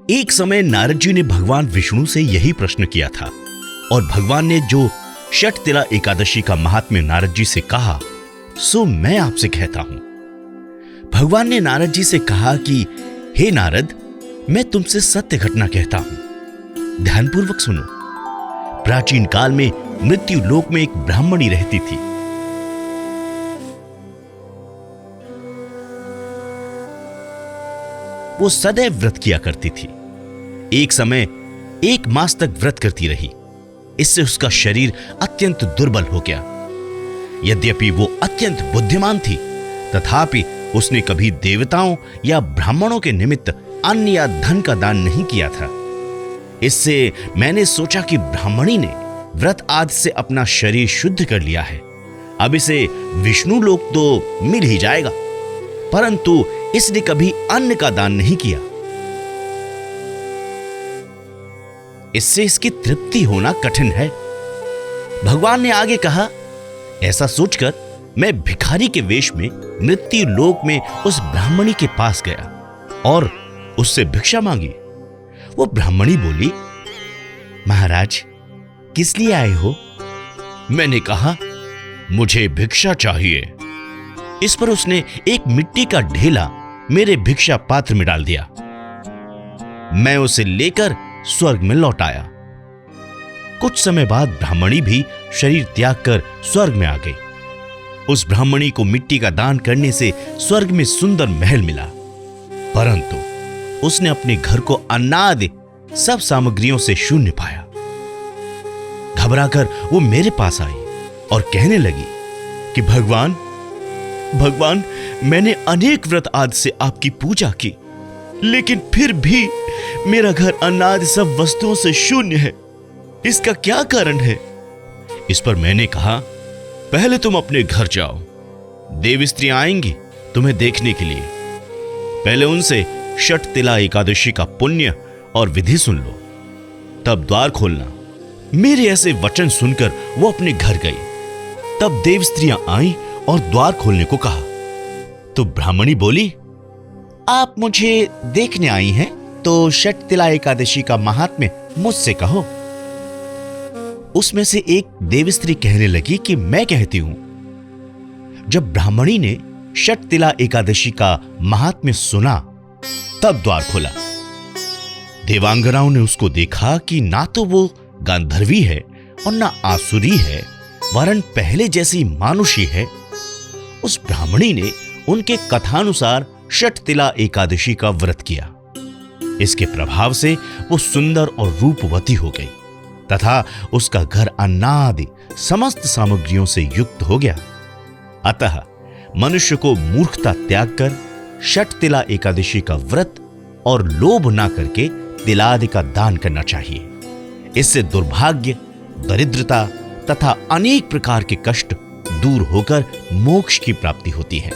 एक समय नारद जी ने भगवान विष्णु से यही प्रश्न किया था और भगवान ने जो षटतिला एकादशी का महात्म्य नारद जी से कहा सो मैं आपसे कहता हूं। भगवान ने नारद जी से कहा कि हे नारद, मैं तुमसे सत्य घटना कहता हूं, ध्यानपूर्वक सुनो। प्राचीन काल में मृत्यु लोक में एक ब्राह्मणी रहती थी। वो सदैव व्रत किया करती थी। एक समय 1 मास तक व्रत करती रही। इससे उसका शरीर अत्यंत दुर्बल हो गया। यद्यपि वो अत्यंत बुद्धिमान थी, तथापि उसने कभी देवताओं या ब्राह्मणों के निमित्त अन्न या धन का दान नहीं किया था। इससे मैंने सोचा कि ब्राह्मणी ने व्रत आदि से अपना शरीर शुद्ध कर लिया है, अब इसे विष्णु लोक तो मिल ही जाएगा, परंतु इसने कभी अन्न का दान नहीं किया। इससे इसकी तृप्ति होना कठिन है। भगवान ने आगे कहा, ऐसा सोचकर मैं भिखारी के वेश में मृत्यु लोक में उस ब्राह्मणी के पास गया और उससे भिक्षा मांगी। वो ब्राह्मणी बोली, महाराज, किस लिए आए हो? मैंने कहा, मुझे भिक्षा चाहिए। इस पर उसने एक मिट्टी का ढेला मेरे भिक्षा पात्र में डाल दिया। मैं उसे लेकर स्वर्ग में लौट आया। कुछ समय बाद ब्राह्मणी भी शरीर त्याग कर स्वर्ग में आ गई। उस ब्राह्मणी को मिट्टी का दान करने से स्वर्ग में सुंदर महल मिला, परंतु उसने अपने घर को अन्नादि सब सामग्रियों से शून्य पाया। घबराकर वो मेरे पास आई और कहने लगी कि भगवान, मैंने अनेक व्रत आदि से आपकी पूजा की, लेकिन फिर भी मेरा घर अनादि सब वस्तुओं से शून्य है। इसका क्या कारण है? इस पर मैंने कहा, पहले तुम अपने घर जाओ, देव स्त्रियां आएंगी तुम्हें देखने के लिए। पहले उनसे षटतिला एकादशी का पुण्य और विधि सुन लो, तब द्वार खोलना। मेरे ऐसे वचन सुनकर वो अपने घर गई। तब देव स्त्रियां आई और द्वार खोलने को कहा तो ब्राह्मणी बोली, आप मुझे देखने आई हैं तो षटतिला एकादशी का महात्म्य मुझसे कहो। उसमें से एक देव स्त्री कहने लगी कि मैं कहती हूं। जब ब्राह्मणी ने षटतिला एकादशी का महात्म्य सुना, तब द्वार खोला। देवांगनाओं ने उसको देखा कि ना तो वो गांधर्वी है और ना आसुरी है, वरन पहले जैसी मानुषी है। उस ब्राह्मणी ने उनके कथानुसार षटतिला एकादशी का व्रत किया। इसके प्रभाव से वो सुंदर और रूपवती हो गई तथा उसका घर अन्नादि समस्त सामग्रियों से युक्त हो गया। अतः मनुष्य को मूर्खता त्याग कर षटतिला एकादशी का व्रत और लोभ ना करके तिलादि का दान करना चाहिए। इससे दुर्भाग्य, दरिद्रता तथा अनेक प्रकार के कष्ट दूर होकर मोक्ष की प्राप्ति होती है।